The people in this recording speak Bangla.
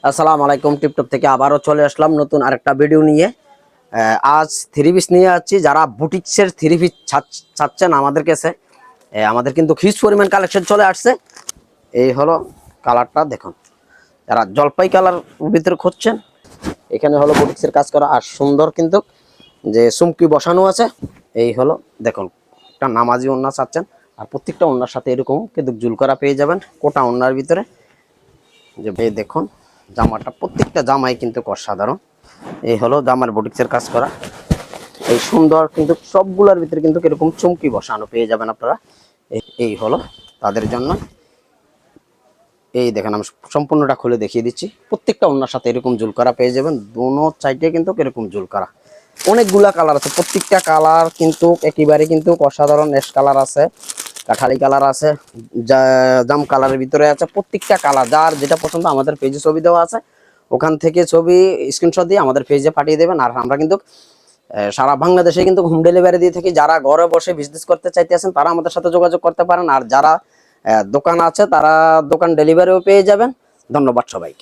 আসসালামু আলাইকুম। টিপটপ থেকে আবারও চলে আসলাম নতুন আরেকটা ভিডিও নিয়ে। আজ থ্রি পিস নিয়ে যাচ্ছি। যারা বুটিক্সের থ্রি পিস চাচ্ছেন আমাদের কাছে, আমাদের কিন্তু হিউজ পরিমাণ কালেকশন চলে আসছে। এই হলো কালারটা দেখুন, যারা জলপাই কালার ভিতরে খুঁজছেন, এখানে হলো বুটিক্সের কাজ করা আর সুন্দর কিন্তু যে চুমকি বসানো আছে। এই হলো দেখুন, একটা নামাজি ওড়না চাচ্ছেন আর প্রত্যেকটা ওড়নার সাথে এরকম কিন্তু জুল করা পেয়ে যাবেন কোটা ওড়নার ভিতরে। যে এই দেখুন জামাটা, প্রত্যেকটা জামাই কিন্তু অসাধারণ। এই হলো জামার বুটিক্সের কাজ করা, এই সুন্দর কিন্তু সবগুলোর ভিতরে কিন্তু এরকম চুমকি বসানো পেয়ে যাবেন আপনারা। এই হলো তাদের জন্য। এই দেখেন আমি সম্পূর্ণটা খুলে দেখিয়ে দিচ্ছি। প্রত্যেকটা ওড়নার সাথে এরকম জুল করা পেয়ে যাবেন, দোনো সাইডে কিন্তু এরকম জুল করা। অনেকগুলা কালার আছে, প্রত্যেকটা কালার কিন্তু একেবারে কিন্তু অসাধারণ। অ্যাশ কালার আছে, কাঠালি কালার আছে, জাম কালারের ভিতরে আছে। প্রত্যেকটা কালার যার যেটা পছন্দ আমাদের পেজে ছবি দেওয়া আছে, ওখান থেকে ছবি স্ক্রিনশট দিয়ে আমাদের পেজে পাঠিয়ে দেবেন। আর আমরা কিন্তু সারা বাংলাদেশে কিন্তু হোম ডেলিভারি দিয়ে থাকি। যারা ঘরে বসে বিজনেস করতে চাইতেছেন তারা আমাদের সাথে যোগাযোগ করতে পারেন, আর যারা দোকান আছে তারা দোকান ডেলিভারিও পেয়ে যাবেন। ধন্যবাদ সবাইকে।